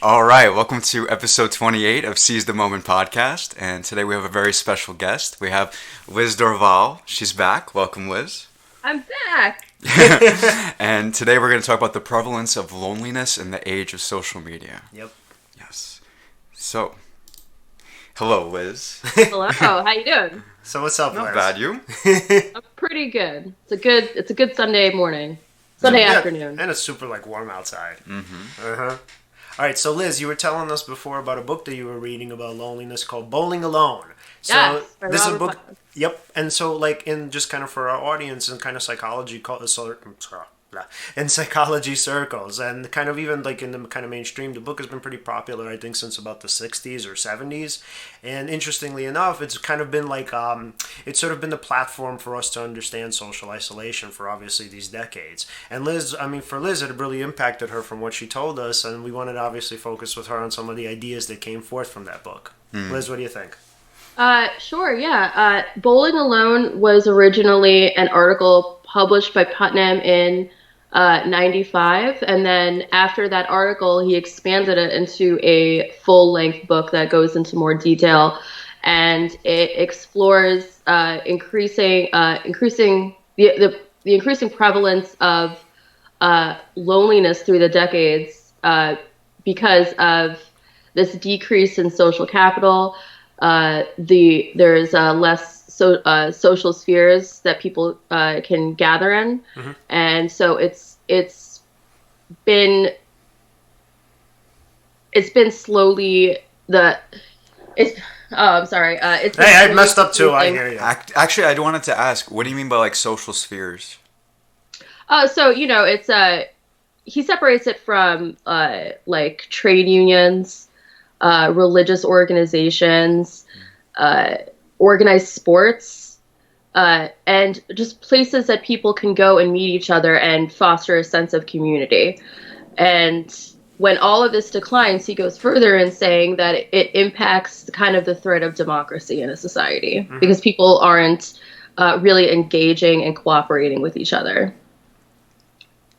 All right, welcome to episode 28 of Seize the Moment podcast. And today we have a very special guest. We have Liz Dorval. She's back. Welcome, Liz. I'm back. And today we're going to talk about the prevalence of loneliness in the age of social media. Yep. Yes. So, hello, Liz. Hello. How you doing? So what's up, Not Liz? bad, you? I'm pretty good. It's a good Sunday morning. Sunday afternoon. And it's super warm outside. Mm-hmm. Uh-huh. All right, so Liz, you were telling us before about a book that you were reading about loneliness called Bowling Alone. So Yes, by this is a Robert book. Butler. Yep. And so in just kind of for our audience and kind of in psychology circles and kind of even in the kind of mainstream, the book has been pretty popular, I think, since about the 60s or 70s. And interestingly enough, it's kind of been it's sort of been the platform for us to understand social isolation for obviously these decades. And for Liz, it really impacted her from what she told us, and we wanted to obviously focus with her on some of the ideas that came forth from that book. Liz, what do you think? Sure, yeah. Bowling Alone was originally an article published by Putnam in 95, and then after that article, he expanded it into a full-length book that goes into more detail, and it explores increasing the increasing prevalence of loneliness through the decades because of this decrease in social capital. There's less social spheres that people can gather in, and so it's been slowly I'm sorry. It's been Hey, I slowly messed up too. I decreasing. hear you. Actually, I wanted to ask, what do you mean by social spheres? So it's he separates it from trade unions, religious organizations, organized sports, and just places that people can go and meet each other and foster a sense of community. And when all of this declines, he goes further in saying that it impacts kind of the thread of democracy in a society because people aren't really engaging and cooperating with each other.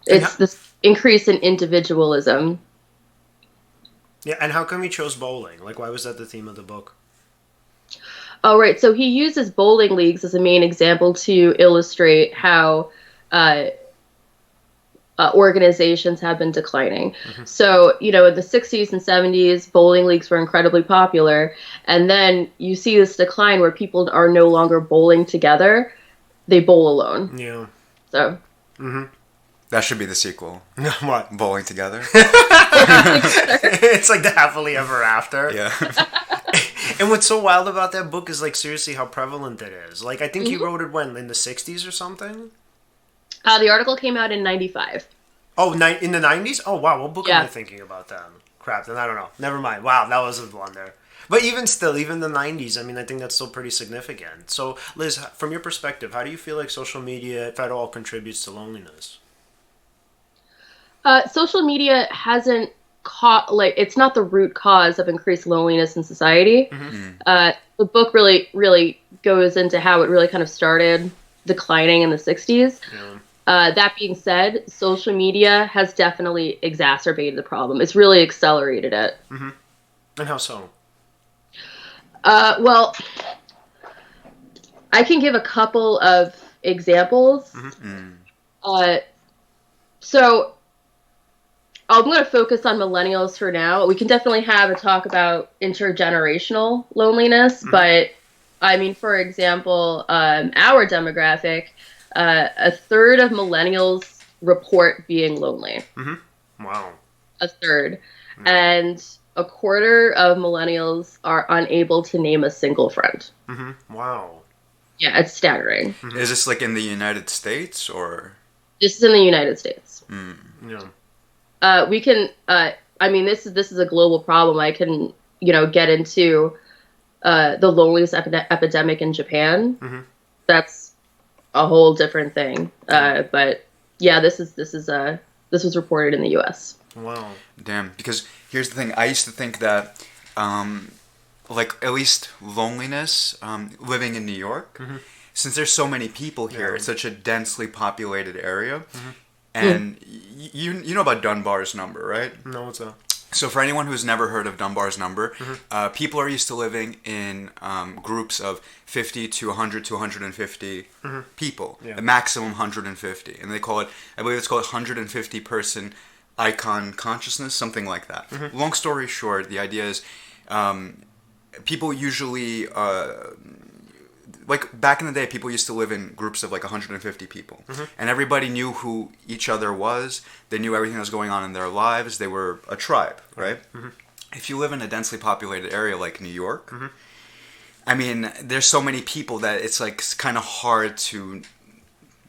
It's this increase in individualism. Yeah, and how come you chose bowling? Why was that the theme of the book? Oh, right. So he uses bowling leagues as a main example to illustrate how organizations have been declining. So, in the 60s and 70s, bowling leagues were incredibly popular. And then you see this decline where people are no longer bowling together. They bowl alone. Yeah. So. That should be the sequel. What? Bowling together. It's like the happily ever after. Yeah. And what's so wild about that book is seriously how prevalent it is. I think he wrote it in the 60s or something? The article came out in 95. Oh, in the 90s? Oh, wow. What book am I Yeah. thinking about then? Crap, then I don't know. Never mind. Wow, that was a blunder. But even still, even the 90s, I think that's still pretty significant. So, Liz, from your perspective, how do you feel like social media, if at all, contributes to loneliness? Social media hasn't it's not the root cause of increased loneliness in society. The book really goes into how it really kind of started declining in the 60s. Yeah. That being said, social media has definitely exacerbated the problem. It's really accelerated it. And how so? Well, I can give a couple of examples. So I'm going to focus on millennials for now. We can definitely have a talk about intergenerational loneliness, but for example, our demographic, a third of millennials report being lonely. Wow. A third. And a quarter of millennials are unable to name a single friend. Wow. Yeah, it's staggering. Is this in the United States or? This is in the United States. Yeah. We can, this is a global problem. I can, get into the loneliness epidemic in Japan. That's a whole different thing. But yeah, this was reported in the U.S. Wow. Damn, because here's the thing. I used to think that, at least loneliness, living in New York, since there's so many people here, it's such a densely populated area. And you know about Dunbars Number, right? No, what's that? So for anyone who's never heard of Dunbar's number, people are used to living in groups of 50 to 100 to 150 people, the maximum 150. And they call it, I believe it's called 150 person icon consciousness, something like that. Long story short, the idea is people usually... like back in the day, people used to live in groups of like 150 people, and everybody knew who each other was. They knew everything that was going on in their lives. They were a tribe, right? If you live in a densely populated area like New York, I mean, there's so many people that it's like kind of hard to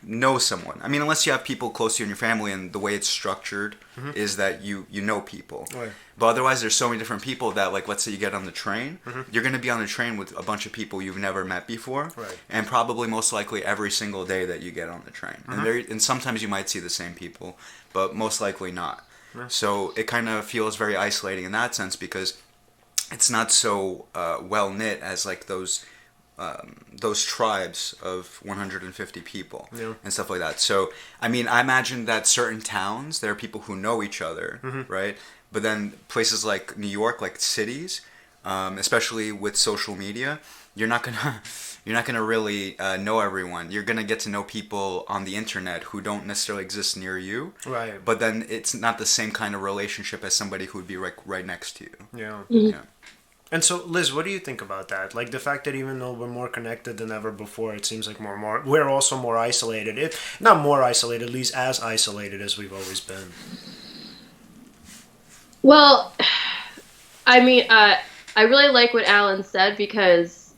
know someone. I mean, unless you have people close to you in your family, and the way it's structured is that you know people. Right. But otherwise, there's so many different people that, like, let's say you get on the train, you're going to be on the train with a bunch of people you've never met before, and probably most likely every single day that you get on the train. And sometimes you might see the same people, but most likely not. So it kind of feels very isolating in that sense, because it's not so well knit as like those tribes of 150 people and stuff like that. So, I mean, I imagine that certain towns, there are people who know each other, right? But then places like New York, like cities, especially with social media, you're not gonna really know everyone. You're gonna get to know people on the internet who don't necessarily exist near you. Right. But then it's not the same kind of relationship as somebody who would be right next to you. Yeah. Yeah. And so, Liz, what do you think about that? Like the fact that even though we're more connected than ever before, it seems like we're also more isolated. If not more isolated, at least as isolated as we've always been. Well, I mean, I really like what Alen said, because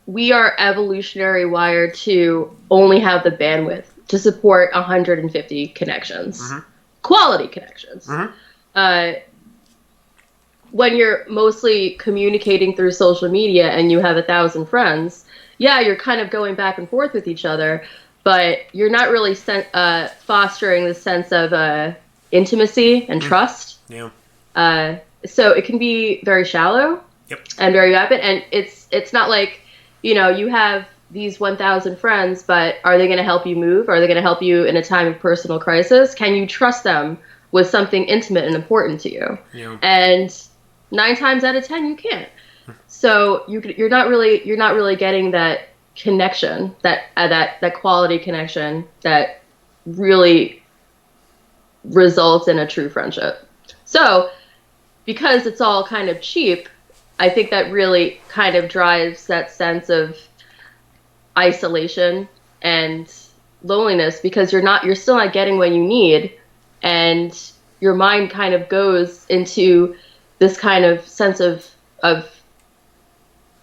we are evolutionary wired to only have the bandwidth to support 150 connections, quality connections. When you're mostly communicating through social media and you have 1,000 friends, yeah, you're kind of going back and forth with each other, but you're not really fostering the sense of intimacy and trust. Yeah. So it can be very shallow and very rapid, and it's not like, you know, you have these 1,000 friends, but are they going to help you move? Are they going to help you in a time of personal crisis? Can you trust them with something intimate and important to you? Yeah. And 9 times out of 10, you can't. So you're not really getting that connection, that quality connection that really results in a true friendship. So because it's all kind of cheap, I think that really kind of drives that sense of isolation and loneliness, because you're still not getting what you need, and your mind kind of goes into this kind of sense of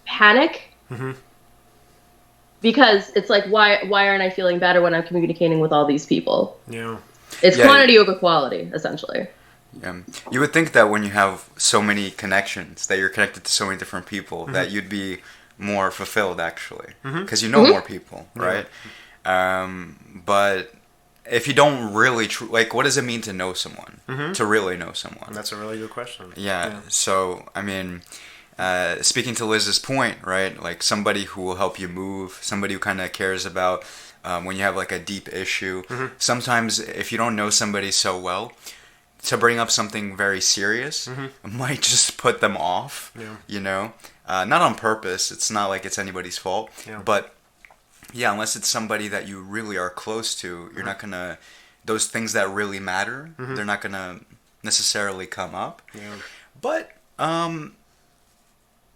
panic, because it's like, why aren't I feeling better when I'm communicating with all these people? Yeah, it's quantity over quality, essentially. You would think that when you have so many connections, that you're connected to so many different people, that you'd be more fulfilled, actually, because you know more people, right? But if you don't really like, what does it mean to know someone? To really know someone? That's a really good question. Yeah. So I mean, speaking to Liz's point, right? Like somebody who will help you move, somebody who kind of cares about when you have like a deep issue. Sometimes if you don't know somebody so well, to bring up something very serious might just put them off. You know, not on purpose. It's not like it's anybody's fault, but. Yeah, unless it's somebody that you really are close to, you're not gonna, those things that really matter, they're not gonna necessarily come up. Yeah. But,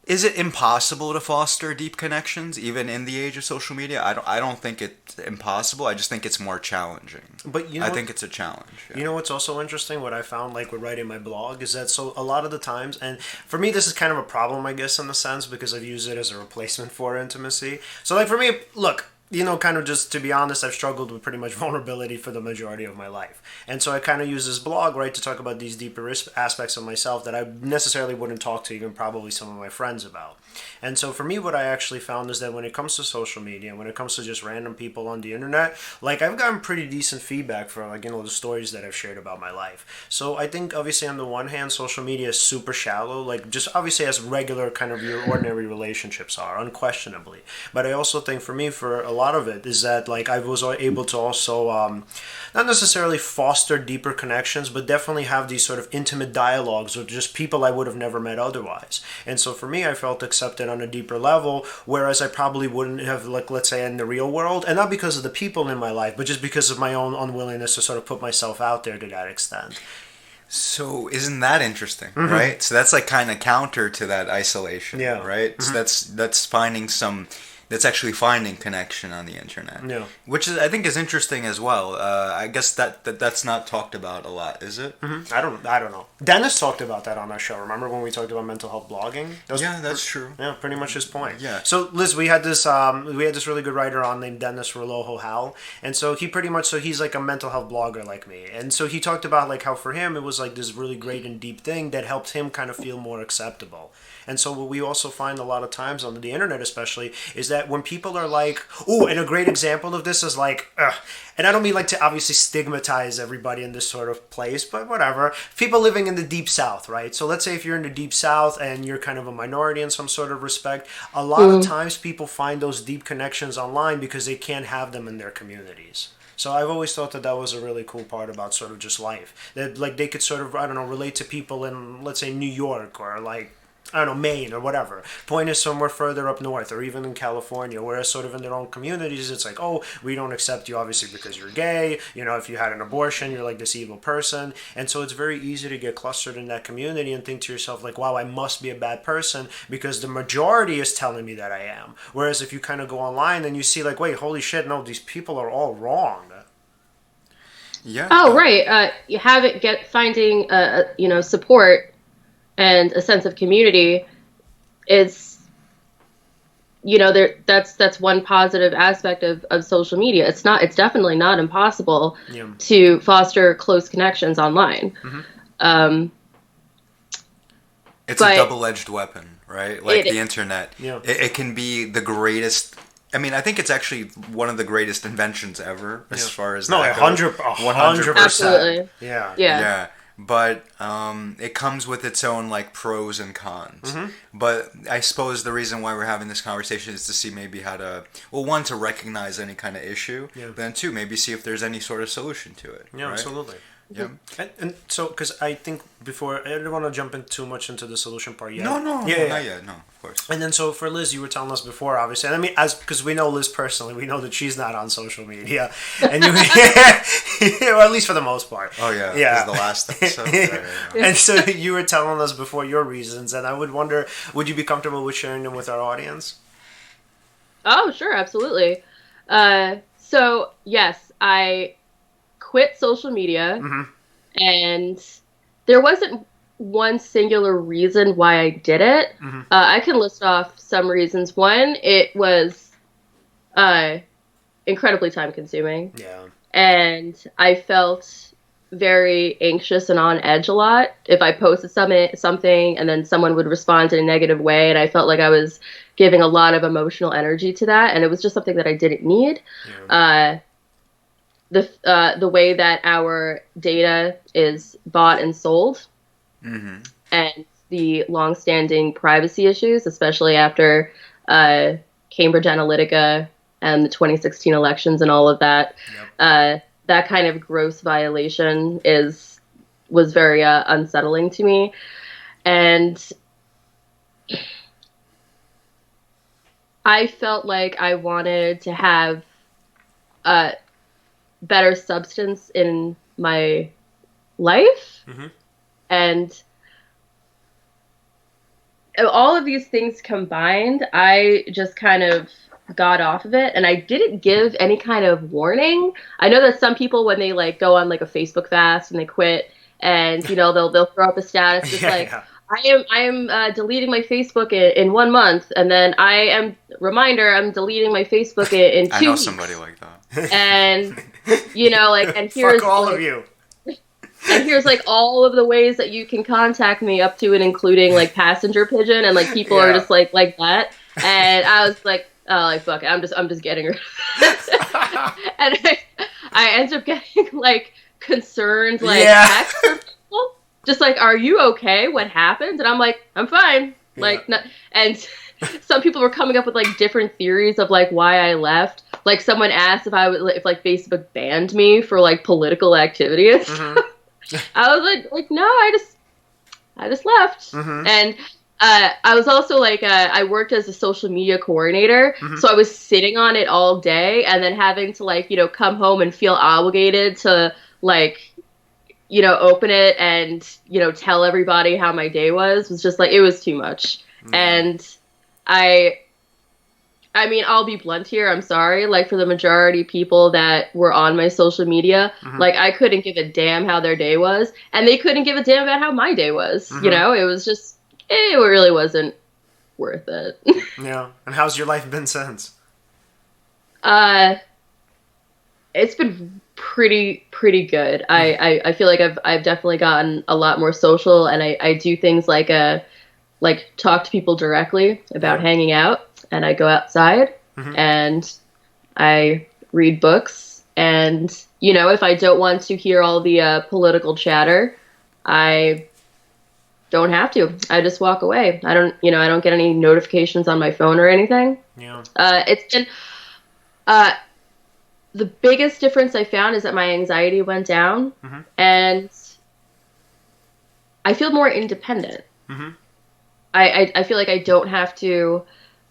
is it impossible to foster deep connections, even in the age of social media? I don't think it's impossible. I just think it's more challenging. But I think it's a challenge. Yeah. You know what's also interesting? What I found, like, with writing my blog, is that so a lot of the times, and for me this is kind of a problem, I guess, in a sense, because I've used it as a replacement for intimacy. So, like, for me, look, you know, kind of just to be honest, I've struggled with pretty much vulnerability for the majority of my life. And so I kind of use this blog, right, to talk about these deeper aspects of myself that I necessarily wouldn't talk to even probably some of my friends about. And so for me, what I actually found is that when it comes to social media, when it comes to just random people on the internet, like, I've gotten pretty decent feedback for, like, you know, the stories that I've shared about my life. So I think, obviously, on the one hand, social media is super shallow, like, just obviously as regular kind of your ordinary relationships are, unquestionably. But I also think for me, for a lot lot of it is that like I was able to also not necessarily foster deeper connections, but definitely have these sort of intimate dialogues with just people I would have never met otherwise. And so for me, I felt accepted on a deeper level, whereas I probably wouldn't have, like, let's say, in the real world, and not because of the people in my life, but just because of my own unwillingness to sort of put myself out there to that extent. So isn't that interesting, right? So that's like kind of counter to that isolation, right? So that's finding that's actually finding connection on the internet, which is, I think, is interesting as well. I guess that's not talked about a lot, is it? I don't know. Dennis talked about that on our show. Remember when we talked about mental health blogging? That's true. Yeah, pretty much his point. Yeah. So Liz, we had this really good writer on named Dennis Relojo Howell, and so he's like a mental health blogger like me, and so he talked about like how for him it was like this really great and deep thing that helped him kind of feel more acceptable. And so what we also find a lot of times on the internet especially is that when people are like, oh, and a great example of this is like, and I don't mean like to obviously stigmatize everybody in this sort of place, but whatever, people living in the deep south, right? So let's say if you're in the deep south and you're kind of a minority in some sort of respect, a lot of times people find those deep connections online because they can't have them in their communities. So I've always thought that was a really cool part about sort of just life. That like they could sort of, I don't know, relate to people in, let's say, New York or like, I don't know, Maine or whatever. Point is somewhere further up north or even in California, whereas sort of in their own communities, it's like, oh, we don't accept you obviously because you're gay. You know, if you had an abortion, you're like this evil person. And so it's very easy to get clustered in that community and think to yourself like, wow, I must be a bad person because the majority is telling me that I am. Whereas if you kind of go online and you see like, wait, holy shit, no, these people are all wrong. Yeah. Oh, right. You have it finding, support and a sense of community is, that's one positive aspect of social media. It's definitely not impossible to foster close connections online. It's a double-edged weapon, right? Like the internet. It can be the greatest. I mean, I think it's actually one of the greatest inventions ever, as far as that goes. 100%. Absolutely. Yeah. But it comes with its own like pros and cons. But I suppose the reason why we're having this conversation is to see maybe how to, well, one, to recognize any kind of issue, but then two, maybe see if there's any sort of solution to it. Yeah, right? absolutely. Yeah. And so, because I think before, I don't want to jump in too much into the solution part yet. No, not yet. No, of course. And then, so for Liz, you were telling us before, obviously, and I mean, because we know Liz personally, we know that she's not on social media, and or at least for the most part. Oh yeah, this is the last episode. Yeah. And so you were telling us before your reasons, and I would wonder, would you be comfortable with sharing them with our audience? Oh, sure, absolutely. So yes, I quit social media, and there wasn't one singular reason why I did it. I can list off some reasons. One, it was incredibly time consuming. Yeah. And I felt very anxious and on edge a lot. If I posted something and then someone would respond in a negative way, and I felt like I was giving a lot of emotional energy to that, and it was just something that I didn't need. The way that our data is bought and sold, and the longstanding privacy issues, especially after Cambridge Analytica and the 2016 elections and all of that, that kind of gross violation was very unsettling to me. And I felt like I wanted to have better substance in my life. And all of these things combined, I just kind of got off of it, and I didn't give any kind of warning. I know that some people, when they like go on like a Facebook fast and they quit, and they'll throw up a status just I am deleting my Facebook in 1 month, and then I'm deleting my Facebook in 2 weeks. I know somebody like that. And and here's fuck all of you. And here's like all of the ways that you can contact me, up to and including like passenger pigeon, and like people are just like that. And I was like, oh, like fuck it, I'm just getting rid of it. And I ended up getting like concerned texts from people, just like, are you okay? What happened? And I'm like, I'm fine. Like, not, and some people were coming up with like different theories of like why I left. Like someone asked if if like Facebook banned me for like political activities. I was like no, I just left. And I was also like I worked as a social media coordinator, so I was sitting on it all day, and then having to like come home and feel obligated to like open it and, tell everybody how my day was just like, it was too much. And I mean, I'll be blunt here. I'm sorry. Like for the majority of people that were on my social media, like I couldn't give a damn how their day was, and they couldn't give a damn about how my day was. It was just, it really wasn't worth it. Yeah. And how's your life been since? It's been pretty good. I feel like I've definitely gotten a lot more social, and I do things like talk to people directly about hanging out, and I go outside and I read books, and if I don't want to hear all the political chatter, I don't have to. I just walk away. I don't get any notifications on my phone or anything. Yeah. It's been the biggest difference I found is that my anxiety went down, and I feel more independent. I feel like I don't have to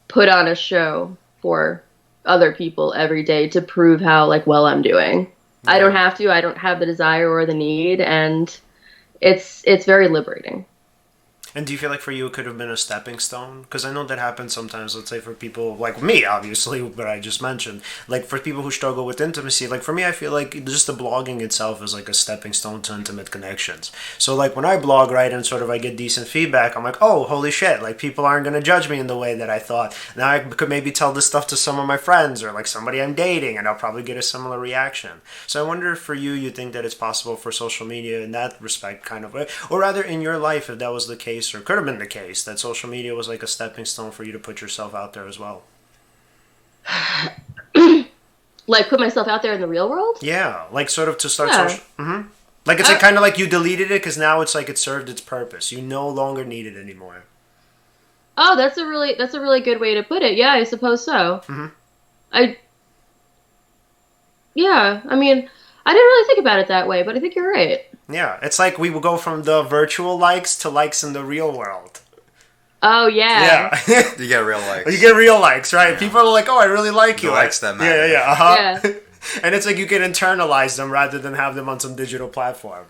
put on a show for other people every day to prove how like well I'm doing. I don't have to. I don't have the desire or the need, and it's very liberating. And do you feel like for you it could have been a stepping stone? Because I know that happens sometimes, let's say for people like me, obviously, but I just mentioned. Like for people who struggle with intimacy, like for me, I feel like just the blogging itself is like a stepping stone to intimate connections. So like when I blog, right, and sort of I get decent feedback, I'm like, oh, holy shit, like people aren't going to judge me in the way that I thought. Now I could maybe tell this stuff to some of my friends or like somebody I'm dating, and I'll probably get a similar reaction. So I wonder if for you, you think that it's possible for social media in that respect kind of way, or rather in your life, if that was the case, or could have been the case, that social media was like a stepping stone for you to put yourself out there as well. Like put myself out there in the real world? Yeah, like sort of to start social. Like it's like kind of like you deleted it because now it's like it served its purpose. You no longer need it anymore. Oh, that's a really good way to put it. Yeah, I suppose so. Yeah, I mean, I didn't really think about it that way, but I think you're right. Yeah, it's like we will go from the virtual likes to likes in the real world. Oh, yeah. Yeah. You get real likes. You get real likes, right? Yeah. People are like, oh, I really like you. The likes that matter. Yeah. And it's like you can internalize them rather than have them on some digital platform.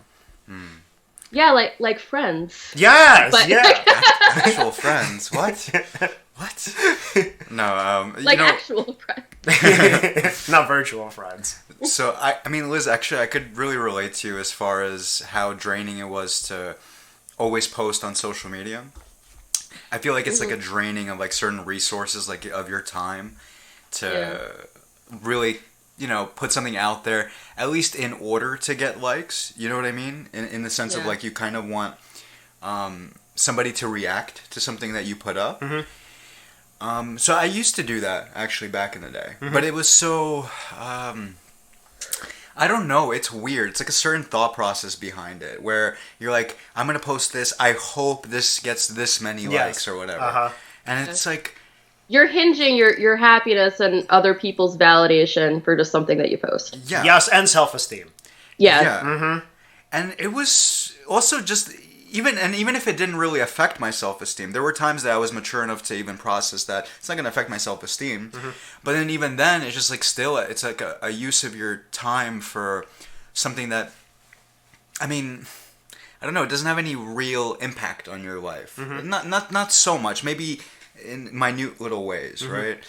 Yeah, like friends. Yes, but, actual friends. What? No, like actual friends. Not virtual friends. So, I mean, Liz, actually, I could really relate to you as far as how draining it was to always post on social media. I feel like it's like a draining of like certain resources, like of your time to really, put something out there, at least in order to get likes. You know what I mean? In the sense of like you kind of want somebody to react to something that you put up. So I used to do that actually back in the day, but it was so, I don't know, it's weird. It's like a certain thought process behind it where you're like, I'm going to post this. I hope this gets this many likes or whatever. And it's like, you're hinging your happiness and other people's validation for just something that you post. Yeah. Yes, and self-esteem. Yeah. And it was also just... Even if it didn't really affect my self-esteem, there were times that I was mature enough to even process that it's not going to affect my self-esteem. But then even then, it's just like still, it's like a use of your time for something that, I mean, I don't know, it doesn't have any real impact on your life. Not so much, maybe in minute little ways, right?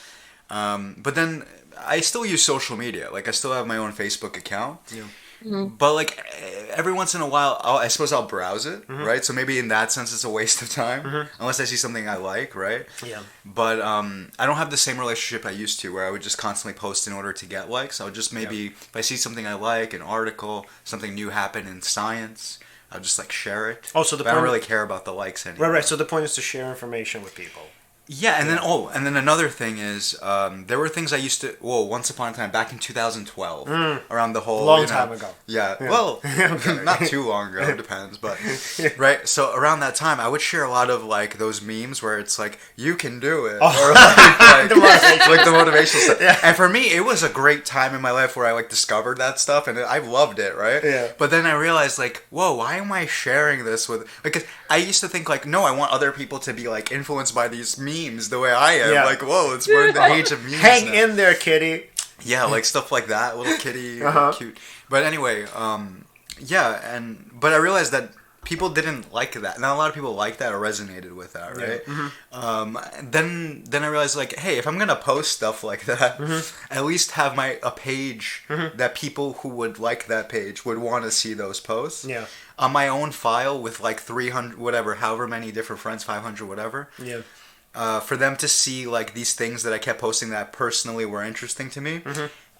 But then I still use social media. Like I still have my own Facebook account. Yeah. But like every once in a while, I suppose I'll browse it, right? So maybe in that sense, it's a waste of time, unless I see something I like, right? Yeah. But I don't have the same relationship I used to, where I would just constantly post in order to get likes. I would just maybe if I see something I like, an article, something new happened in science, I'll just like share it. Oh, so I don't really care about the likes anymore. Right. So the point is to share information with people. Yeah, and then another thing is, there were things I used to. Whoa, once upon a time, back in 2012, around the whole long time ago. Yeah, well, not too long ago. It depends, but right. So around that time, I would share a lot of like those memes where it's like you can do it, or like the motivational stuff. Yeah. And for me, it was a great time in my life where I like discovered that stuff, and I loved it. Right. Yeah. But then I realized like, whoa, why am I sharing this with? Because I used to think like, no, I want other people to be like influenced by these memes the way I am. Yeah. Like, whoa, it's we're in the age of memes. Hang now. in there, kitty. Yeah, like stuff like that, little kitty, cute. But anyway, yeah, but I realized that people didn't like that. Not a lot of people liked that or resonated with that, right? Yeah. Then I realized like, hey, if I'm gonna post stuff like that, at least have a page that people who would like that page would want to see those posts. Yeah. On my own file with like 300, whatever, however many different friends, 500, whatever. Yeah. For them to see like these things that I kept posting that personally were interesting to me,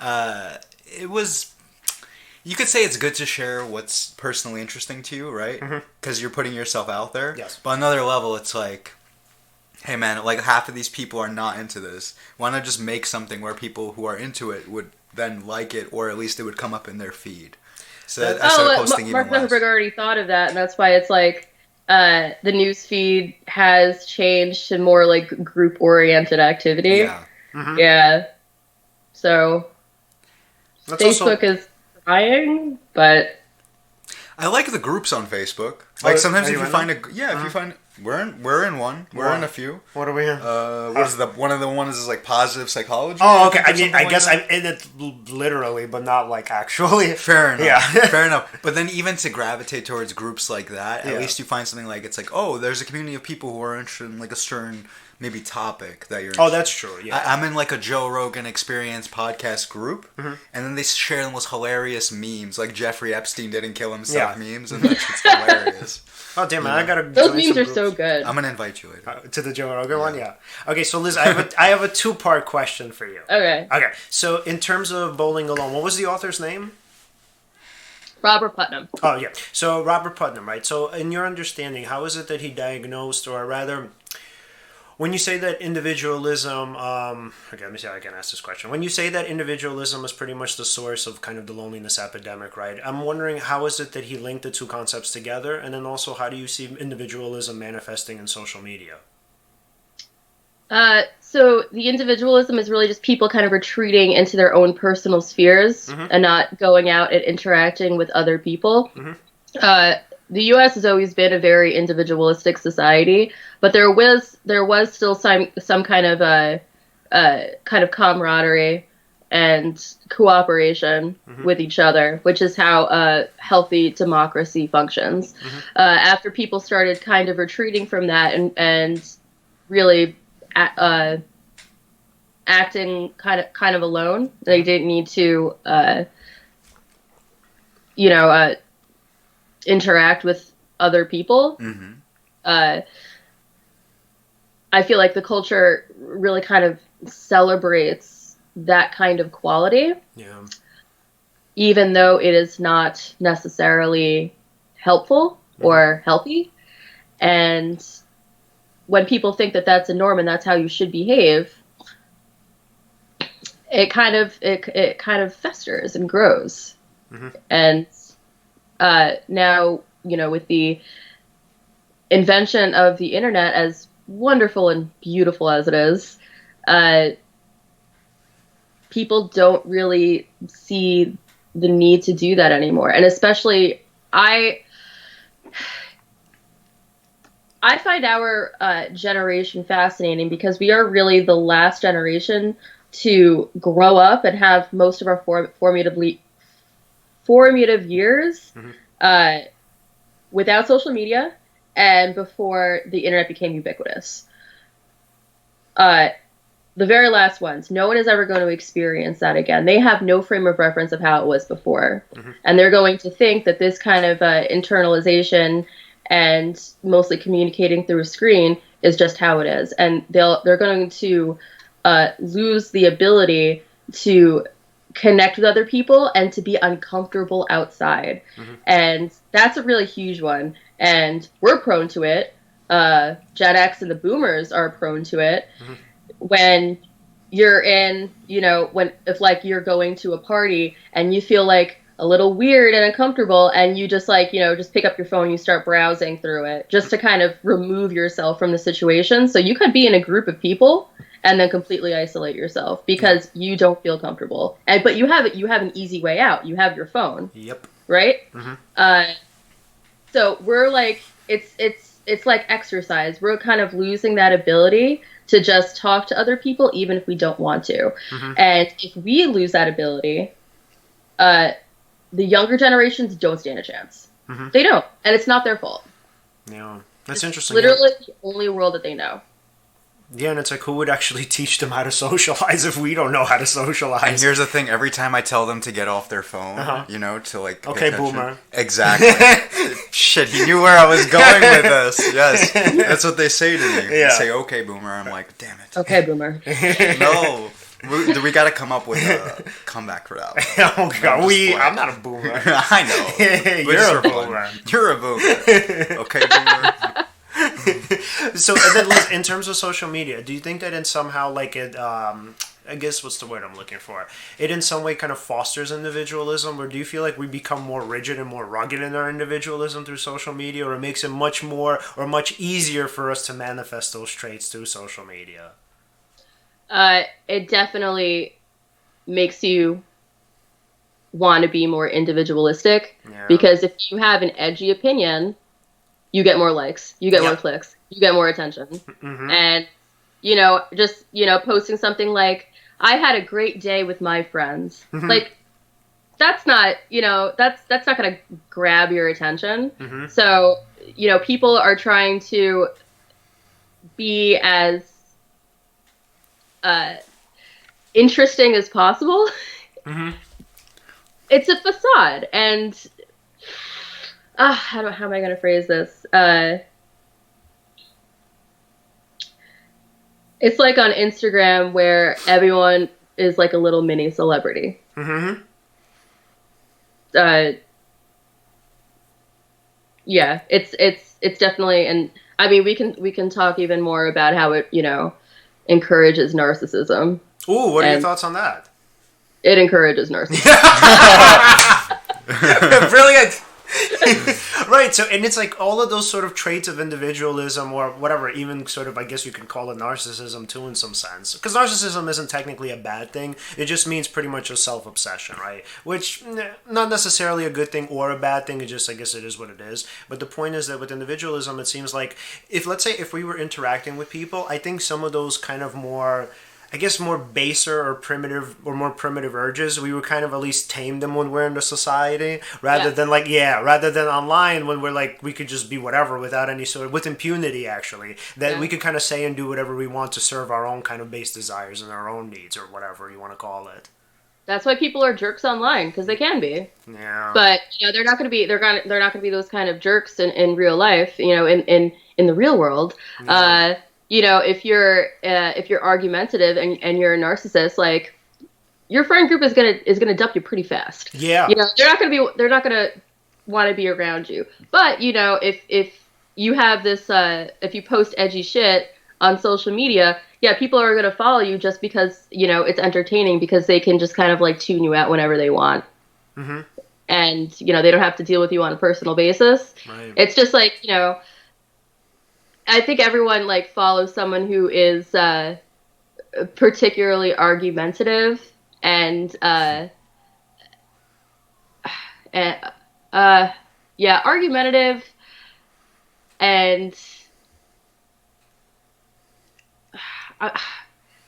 it was. You could say it's good to share what's personally interesting to you, right? Because you're putting yourself out there. Yes. But on another level, it's like, hey man, like half of these people are not into this. Why not just make something where people who are into it would then like it, or at least it would come up in their feed. So I started posting even Mark less. Zuckerberg already thought of that, and that's why it's like. The news feed has changed to more like group-oriented activity. Yeah. Yeah. So That's Facebook is trying, but I like the groups on Facebook. Like sometimes if you find them? if you find we're in one, we're in a few. What are we in? What is one of the ones is like positive psychology. Oh, okay. I like guess that? I'm in it literally, but not like actually. Fair enough. Yeah. Fair enough. But then even to gravitate towards groups like that, at Yeah. least you find something like it's like, oh, there's a community of people who are interested in like a certain maybe topic that you're. Oh, that's true. Yeah. I'm in like a Joe Rogan Experience podcast group, and then they share the most hilarious memes, like Jeffrey Epstein didn't kill himself memes, and that's just hilarious. Oh damn it! I gotta. those memes are so good. I'm gonna invite you later. To the Joe Rogan one, yeah. Okay, so Liz, I have a 2-part question for you. Okay. Okay, so in terms of Bowling Alone, what was the author's name? Robert Putnam. Oh yeah, so Robert Putnam, right? So in your understanding, how is it that he diagnosed, or rather, when you say that individualism, okay, let me see how I can ask this question. When you say that individualism is pretty much the source of kind of the loneliness epidemic, right? I'm wondering how is it that he linked the two concepts together, and then also how do you see individualism manifesting in social media? So the individualism is really just people kind of retreating into their own personal spheres and not going out and interacting with other people. The U.S. has always been a very individualistic society, but there was still some kind of camaraderie and cooperation with each other, which is how a healthy democracy functions. After people started kind of retreating from that and really acting kind of alone, they didn't need to interact with other people. I feel like the culture really kind of celebrates that kind of quality, even though it is not necessarily helpful or healthy. And when people think that that's a norm and that's how you should behave, it kind of festers and grows. And now, with the invention of the internet, as wonderful and beautiful as it is, people don't really see the need to do that anymore. And especially, I find our generation fascinating because we are really the last generation to grow up and have most of our formative years without social media and before the internet became ubiquitous. The very last ones, no one is ever going to experience that again. They have no frame of reference of how it was before. And they're going to think that this kind of internalization and mostly communicating through a screen is just how it is. And they're going to lose the ability to connect with other people and to be uncomfortable outside. And that's a really huge one. And we're prone to it. Gen X and the boomers are prone to it. When you're in, if like you're going to a party and you feel like a little weird and uncomfortable, and you just like, just pick up your phone and you start browsing through it just to kind of remove yourself from the situation. So you could be in a group of people and then completely isolate yourself because you don't feel comfortable. But you have an easy way out. You have your phone. Yep. Right? So we're like, it's like exercise. We're kind of losing that ability to just talk to other people, even if we don't want to. And if we lose that ability, the younger generations don't stand a chance. They don't. And it's not their fault. Yeah. That's interesting. Literally the only world that they know. Yeah, and it's like, who would actually teach them how to socialize if we don't know how to socialize? And here's the thing, every time I tell them to get off their phone, to like... Okay, boomer. Exactly. Shit, he knew where I was going with this. Yes, that's what they say to me. Yeah. They say, okay, boomer. I'm like, damn it. Okay, boomer. No. We got to come up with a comeback for that one. Oh, God. I'm not a boomer. I know. You're a boomer. You're a boomer. Okay, boomer. So, and then in terms of social media, do you think that in somehow, like, it, I guess what's the word I'm looking for? It in some way kind of fosters individualism, or do you feel like we become more rigid and more rugged in our individualism through social media, or it makes it much more or much easier for us to manifest those traits through social media? It definitely makes you want to be more individualistic, because if you have an edgy opinion, you get more likes, you get more clicks, you get more attention. And, just, posting something like, I had a great day with my friends. Like, that's not, that's not going to grab your attention. So, people are trying to be as interesting as possible. It's a facade, and how am I going to phrase this? It's like on Instagram where everyone is like a little mini celebrity. Yeah, it's definitely, and I mean we can talk even more about how it encourages narcissism. Ooh, what are your thoughts on that? It encourages narcissism. Brilliant. Right, so, and it's like all of those sort of traits of individualism or whatever, even sort of, I guess you can call it narcissism too in some sense. Because narcissism isn't technically a bad thing. It just means pretty much a self-obsession, right? Which, not necessarily a good thing or a bad thing, it just, I guess it is what it is. But the point is that with individualism, it seems like, let's say if we were interacting with people, I think some of those kind of more, I guess, more baser or primitive or more primitive urges, we would kind of at least tame them when we're in the society, rather than rather than online when we're like, we could just be whatever without any sort of, with impunity actually, that we could kind of say and do whatever we want to serve our own kind of base desires and our own needs or whatever you want to call it. That's why people are jerks online, because they can be. Yeah. But they're not going to be. They're not going to be those kind of jerks in real life. In the real world. Mm-hmm. If you're argumentative and you're a narcissist, like, your friend group is gonna dump you pretty fast. Yeah. They're not gonna want to be around you. But if you have this, if you post edgy shit on social media, people are gonna follow you just because it's entertaining, because they can just kind of like tune you out whenever they want. Mm-hmm. And they don't have to deal with you on a personal basis. Right. It's just like I think everyone like follows someone who is particularly argumentative and argumentative and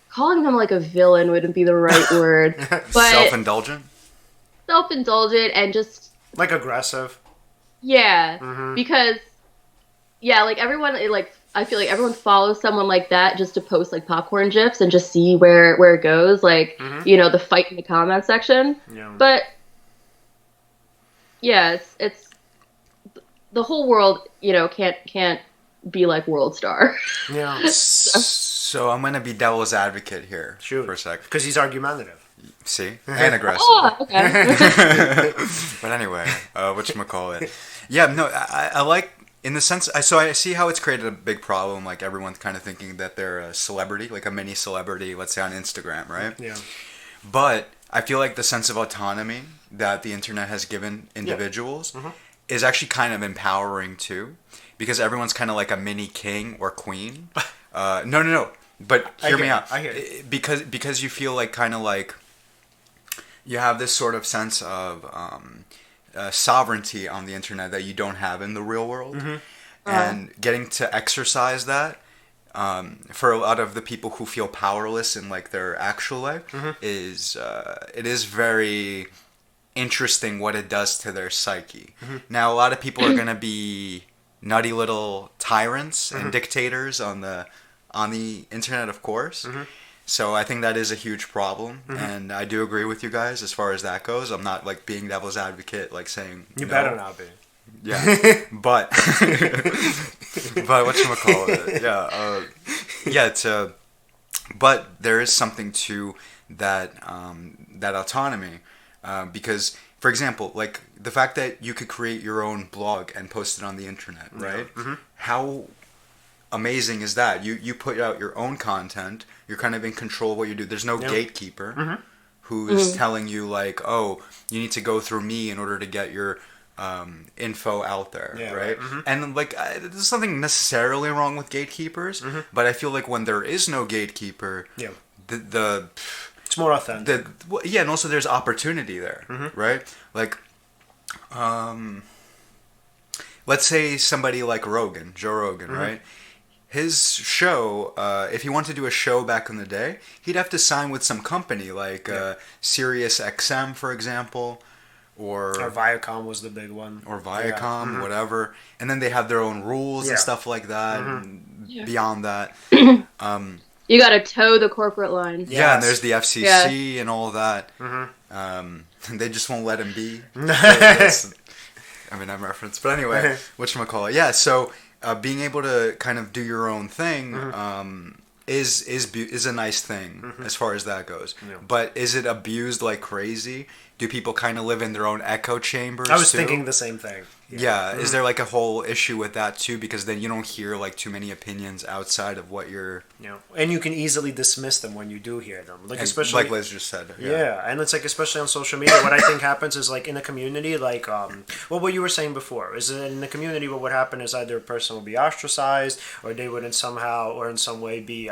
calling them like a villain wouldn't be the right word, but self-indulgent and just like aggressive. Yeah, mm-hmm. Because like everyone, I feel like everyone follows someone like that just to post like popcorn gifs and just see where it goes, like mm-hmm. The fight in the comment section. Yeah. But it's the whole world, can't be like World Star. Yeah. So I'm gonna be devil's advocate here for a sec, because he's argumentative. See, and aggressive. Oh, okay. But anyway, whatchamacallit? Yeah, no, I like in the sense, so I see how it's created a big problem. Like everyone's kind of thinking that they're a celebrity, like a mini celebrity, let's say on Instagram, right? Yeah. But I feel like the sense of autonomy that the internet has given individuals is actually kind of empowering too, because everyone's kind of like a mini king or queen. No. But hear me out. I hear it. Because you feel like kind of like you have this sort of sense of sovereignty on the internet that you don't have in the real world, and getting to exercise that. For a lot of the people who feel powerless in like their actual life, it is very interesting what it does to their psyche. Now, a lot of people are gonna be nutty little tyrants and dictators on the internet, of course. So I think that is a huge problem, and I do agree with you guys as far as that goes. I'm not like being devil's advocate, like saying you better not be. Yeah, but whatchamacallit? But there is something to that that autonomy, because, for example, like the fact that you could create your own blog and post it on the internet, right? How amazing is that? You put out your own content. You're kind of in control of what you do. There's no gatekeeper who's telling you like, oh, you need to go through me in order to get your info out there, right? And like, there's nothing necessarily wrong with gatekeepers, but I feel like when there is no gatekeeper, the it's more authentic. And also there's opportunity there, right? Like, let's say somebody like Joe Rogan, right? His show, if he wanted to do a show back in the day, he'd have to sign with some company like Sirius XM, for example. Or Viacom was the big one. Or Viacom, whatever. And then they have their own rules and stuff like that. And beyond that. You gotta toe the corporate line. Yeah, and there's the FCC and all that. They just won't let him be. I'm reference. But anyway, whatchamacallit. Yeah, so being able to kind of do your own thing is a nice thing as far as that goes. But is it abused like crazy? Do people kind of live in their own echo chambers? I was thinking the same thing. Yeah. Is there like a whole issue with that too? Because then you don't hear like too many opinions outside of what you're... And you can easily dismiss them when you do hear them. Like, especially... Like Liz just said. Yeah. And it's like, especially on social media, what I think happens is like in a community, like, what you were saying before, is that in the community what would happen is either a person would be ostracized, or they would in some way be...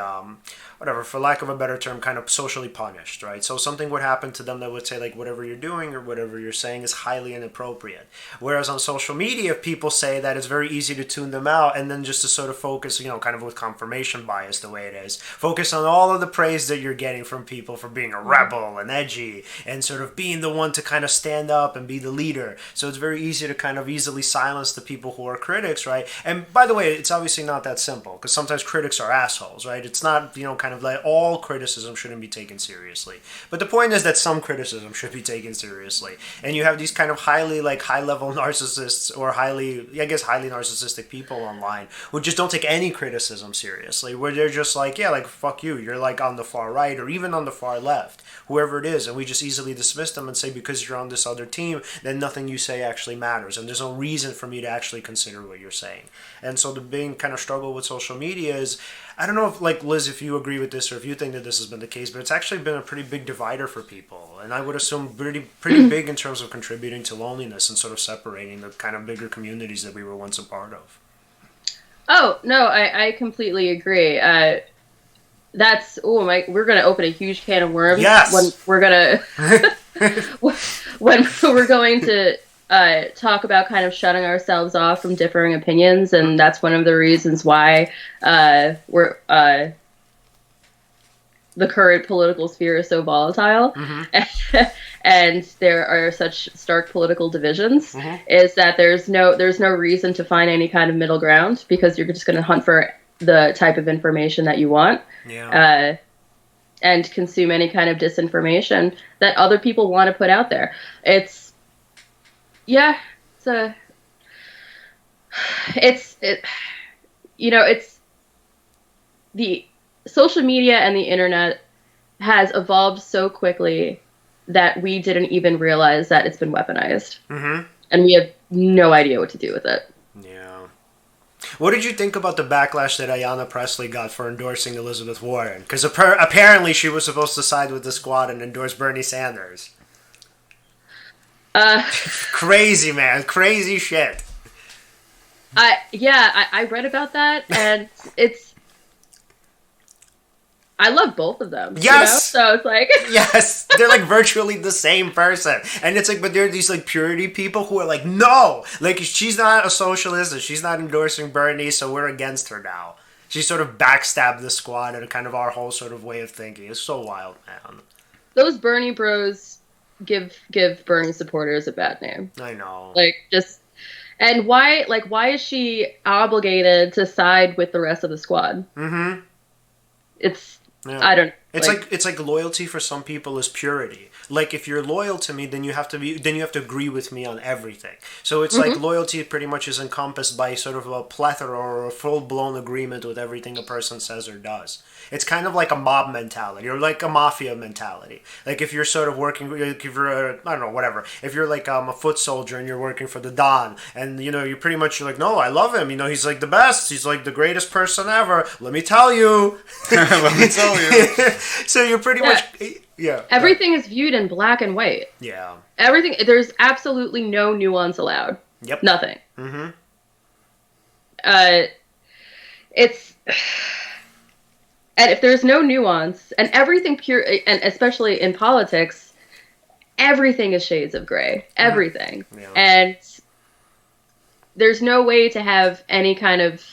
whatever, for lack of a better term, kind of socially punished, right? So something would happen to them that would say, like, whatever you're doing or whatever you're saying is highly inappropriate. Whereas on social media, people say that it's very easy to tune them out and then just to sort of focus, kind of with confirmation bias the way it is. Focus on all of the praise that you're getting from people for being a rebel and edgy and sort of being the one to kind of stand up and be the leader. So it's very easy to kind of easily silence the people who are critics, right? And by the way, it's obviously not that simple, because sometimes critics are assholes, right? It's not, kind of like all criticism shouldn't be taken seriously. But the point is that some criticism should be taken seriously. And you have these kind of highly, like, high-level narcissists or highly narcissistic people online who just don't take any criticism seriously, where they're just like, yeah, like, fuck you, you're like on the far right or even on the far left, whoever it is, and we just easily dismiss them and say because you're on this other team, then nothing you say actually matters, and there's no reason for me to actually consider what you're saying. And so the big kind of struggle with social media is, I don't know if, like, Liz, if you agree with this or if you think that this has been the case, but it's actually been a pretty big divider for people. And I would assume pretty big in terms of contributing to loneliness and sort of separating the kind of bigger communities that we were once a part of. Oh, no, I completely agree. We're going to open a huge can of worms. Yes! When we're going to talk about kind of shutting ourselves off from differing opinions, and that's one of the reasons why the current political sphere is so volatile, and there are such stark political divisions. Is that there's no reason to find any kind of middle ground, because you're just going to hunt for the type of information that you want, and consume any kind of disinformation that other people want to put out there. It's the social media and the internet has evolved so quickly that we didn't even realize that it's been weaponized. And we have no idea what to do with it. Yeah. What did you think about the backlash that Ayanna Pressley got for endorsing Elizabeth Warren? Because apparently she was supposed to side with the squad and endorse Bernie Sanders. Crazy, man. Crazy shit. I read about that, and I love both of them. Yes! You know? So it's like... Yes! They're like virtually the same person. And it's like, but there are these like purity people who are like, no! Like, she's not a socialist and she's not endorsing Bernie, so we're against her now. She sort of backstabbed the squad and kind of our whole sort of way of thinking. It's so wild, man. Those Bernie bros give Bernie supporters a bad name. I know. Like, just... And why is she obligated to side with the rest of the squad? Mm-hmm. It's... Yeah. I don't know. It's like loyalty for some people is purity. Like, if you're loyal to me, then you have to agree with me on everything. So it's like loyalty pretty much is encompassed by sort of a plethora or a full-blown agreement with everything a person says or does. It's kind of like a mob mentality or like a mafia mentality. Like, if you're sort of working, like if you're I don't know, whatever. If you're like a foot soldier and you're working for the Don, and you know you're like, no, I love him. You know, he's like the best. He's like the greatest person ever. Let me tell you. Let me tell you. So you're pretty much... Yeah. Everything is viewed in black and white. Yeah. Everything... There's absolutely no nuance allowed. Yep. Nothing. Mm-hmm. It's... And if there's no nuance, and everything pure... And especially in politics, everything is shades of gray. Everything. Yeah. And there's no way to have any kind of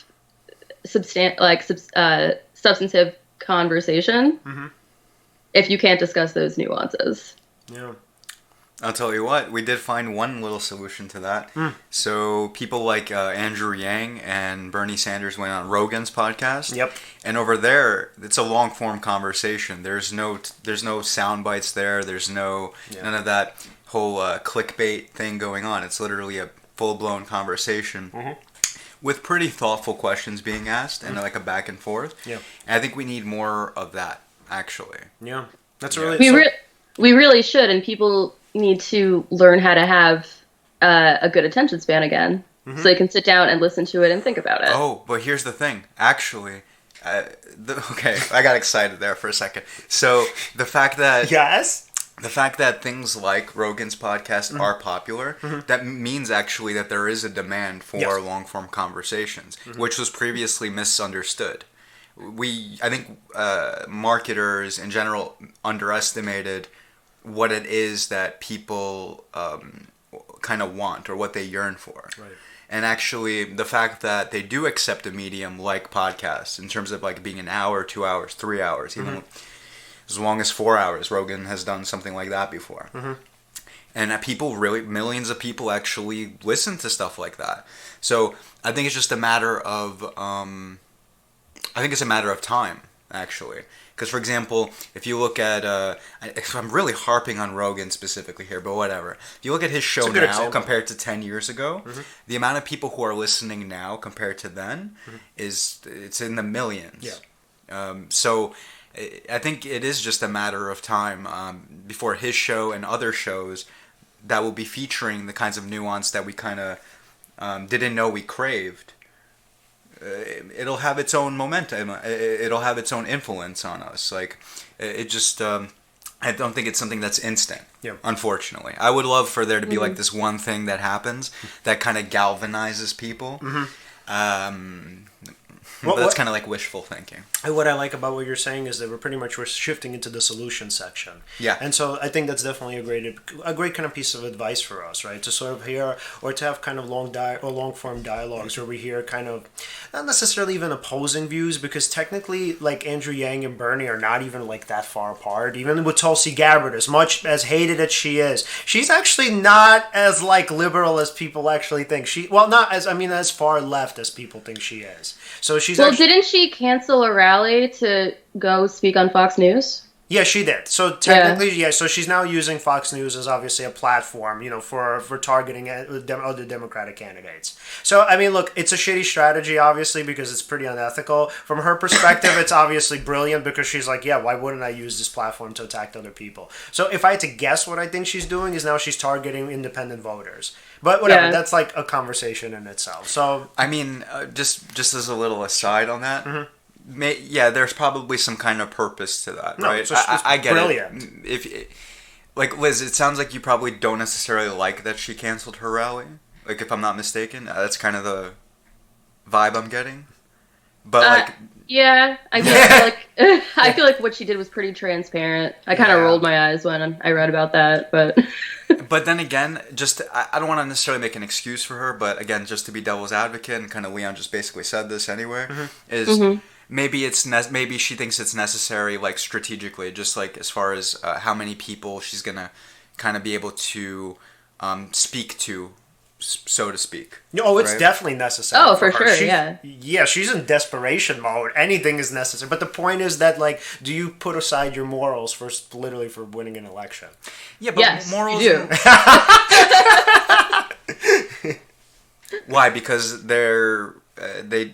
substantive conversation if you can't discuss those nuances. Yeah. I'll tell you what, we did find one little solution to that. So people like Andrew Yang and Bernie Sanders went on Rogan's podcast. Yep. And over there, it's a long form conversation. There's no sound bites there. There's none of that whole clickbait thing going on. It's literally a full blown conversation. With pretty thoughtful questions being asked and like a back and forth. Yeah. And I think we need more of that, actually. Yeah. That's Yeah. really... We really should, and people need to learn how to have a good attention span again, so they can sit down and listen to it and think about it. Oh, but here's the thing. Actually, okay, I got excited there for a second. So the fact that... Yes? The fact that things like Rogan's podcast are popular, that means actually that there is a demand for long-form conversations, which was previously misunderstood. I think marketers in general underestimated what it is that people kind of want or what they yearn for. Right. And actually, the fact that they do accept a medium like podcasts in terms of like being an hour, 2 hours, 3 hours, even as long as 4 hours. Rogan has done something like that before. And millions of people actually listen to stuff like that. So I think it's just a matter of, time, actually. Because, for example, if you look at, I'm really harping on Rogan specifically here, but whatever. If you look at his show now example. compared to 10 years ago, the amount of people who are listening now compared to then it's in the millions. Yeah. So I think it is just a matter of time before his show and other shows that will be featuring the kinds of nuance that we kind of didn't know we craved. It'll have its own momentum. It'll have its own influence on us. Like, it just... I don't think it's something that's instant, unfortunately. I would love for there to be like this one thing that happens that kind of galvanizes people. But that's kind of like wishful thinking. And what I like about what you're saying is that we're shifting into the solution section. Yeah. And so I think that's definitely a great kind of piece of advice for us, right? To sort of hear or to have kind of long form dialogues where we hear kind of not necessarily even opposing views, because technically like Andrew Yang and Bernie are not even like that far apart. Even with Tulsi Gabbard, as much as hated as she is, she's actually not as like liberal as people actually think. As far left as people think she is. So didn't she cancel a rally to go speak on Fox News? Yeah, she did. So technically, yeah. So she's now using Fox News as obviously a platform, for targeting other Democratic candidates. So I mean, look, it's a shitty strategy, obviously, because it's pretty unethical. From her perspective, it's obviously brilliant because she's like, yeah, why wouldn't I use this platform to attack other people? So if I had to guess, what I think she's doing is now she's targeting independent voters. But whatever, that's like a conversation in itself. So I mean, just as a little aside on that. Yeah, there's probably some kind of purpose to that, right? So I get brilliant. it. Like Liz, it sounds like you probably don't necessarily like that she canceled her rally. Like, if I'm not mistaken, that's kind of the vibe I'm getting. But yeah, I feel like I feel like what she did was pretty transparent. I kind of rolled my eyes when I read about that, but. But then again, I don't want to necessarily make an excuse for her, but again, just to be devil's advocate, and kind of Leon just basically said this anyway, is. Maybe maybe she thinks it's necessary, like, strategically, just like as far as how many people she's gonna kind of be able to speak to, so to speak. Oh, it's definitely necessary. Oh, for sure, yeah. Yeah, she's in desperation mode. Anything is necessary. But the point is that, like, do you put aside your morals for winning an election? Yeah, but yes, morals. You do. Why? Because they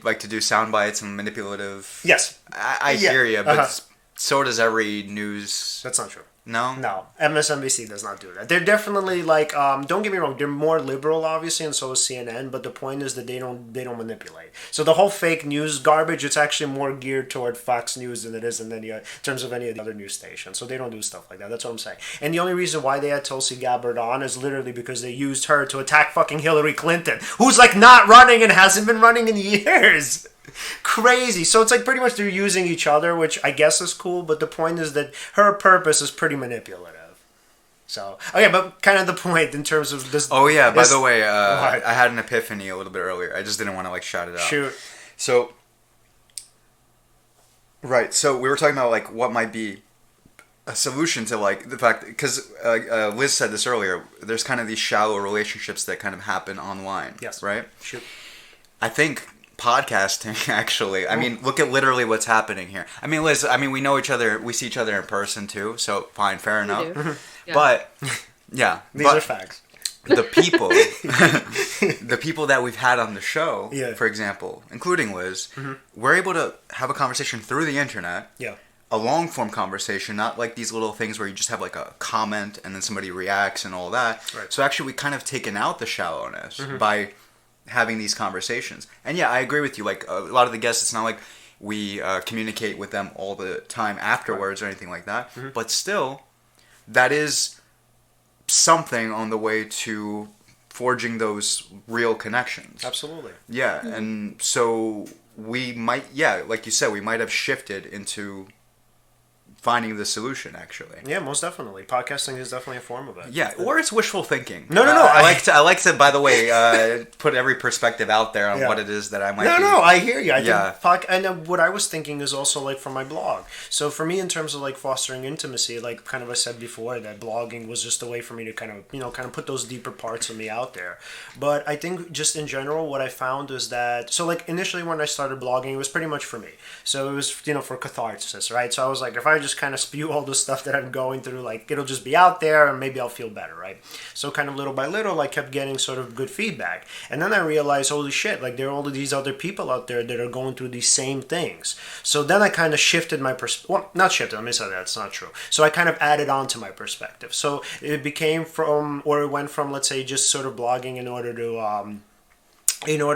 like to do sound bites and manipulative. Yes. I hear you, but so does every news. That's not true. No? No. MSNBC does not do that. They're definitely like, don't get me wrong, they're more liberal, obviously, and so is CNN, but the point is that they don't manipulate. So the whole fake news garbage, it's actually more geared toward Fox News than it is in terms of any of the other news stations. So they don't do stuff like that. That's what I'm saying. And the only reason why they had Tulsi Gabbard on is literally because they used her to attack fucking Hillary Clinton, who's like not running and hasn't been running in years. Crazy. So it's like pretty much they're using each other, which I guess is cool, but the point is that her purpose is pretty manipulative. So, okay, but kind of the point in terms of this... Oh, yeah, by the way, I had an epiphany a little bit earlier. I just didn't want to, like, shout it out. Shoot. So, right, so we were talking about, like, what might be a solution to, like, the fact... Because Liz said this earlier, there's kind of these shallow relationships that kind of happen online. Yes. Right? Shoot. I think... podcasting, actually. I mean, look at literally what's happening here. I mean, Liz, we know each other, we see each other in person too, so fine, fair enough. Yeah. But, yeah. These are facts. The people that we've had on the show, for example, including Liz, we're able to have a conversation through the internet. Yeah. A long-form conversation, not like these little things where you just have like a comment and then somebody reacts and all that. Right. So actually, we kind of taken out the shallowness by having these conversations. And yeah, I agree with you. Like, a lot of the guests, it's not like we communicate with them all the time afterwards or anything like that. But still, that is something on the way to forging those real connections. Absolutely. Yeah, and so we might, like you said, we might have shifted into finding the solution, actually. Yeah, most definitely. Podcasting is definitely a form of it. Yeah, or it's wishful thinking. No. I like to, by the way, put every perspective out there on what it is that I might be. No, I hear you. I think and what I was thinking is also like for my blog. So for me, in terms of like fostering intimacy, like kind of I said before, that blogging was just a way for me to kind of put those deeper parts of me out there. But I think just in general, what I found is that, so like initially when I started blogging, it was pretty much for me. So it was, for catharsis, right? So I was like, if I just kind of spew all the stuff that I'm going through, like it'll just be out there and maybe I'll feel better, right? So kind of little by little, I kept getting sort of good feedback. And then I realized, holy shit, like there are all of these other people out there that are going through these same things. So then I kind of shifted my perspective. Well, not shifted, let me say that's not true. So I kind of added on to my perspective. So it went from, let's say, just sort of blogging in order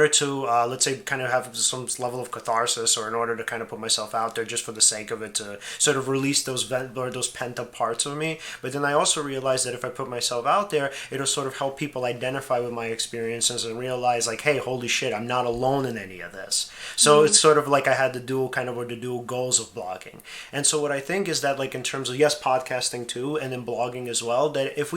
to let's say, kind of have some level of catharsis, or in order to kind of put myself out there just for the sake of it, to sort of release those pent-up parts of me. But then I also realized that if I put myself out there, it'll sort of help people identify with my experiences and realize, like, hey, holy shit, I'm not alone in any of this. So it's sort of like I had the dual goals of blogging. And so what I think is that, like, in terms of, yes, podcasting too, and then blogging as well, that if